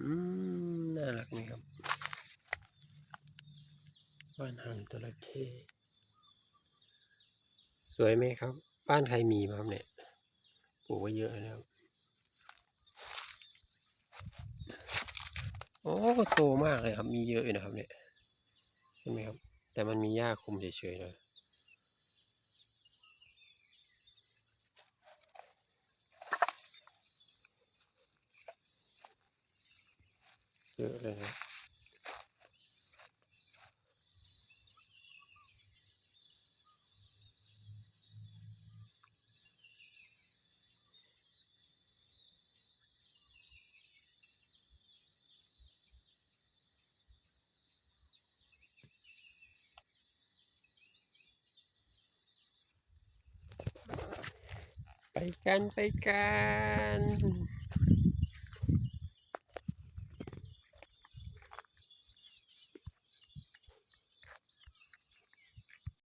น่ารักนี่ครับบ้านหางจระเข้สวยไหมครับบ้านใครมีบ้างเนี่ยปลูกไว้เยอะนะครับโอ้โตมากเลยครับมีเยอะอยู่นะครับเนี่ยเห็นไหมครับแต่มันมีหญ้าคลุมเฉยๆนะเยอะเลยนะไปกัน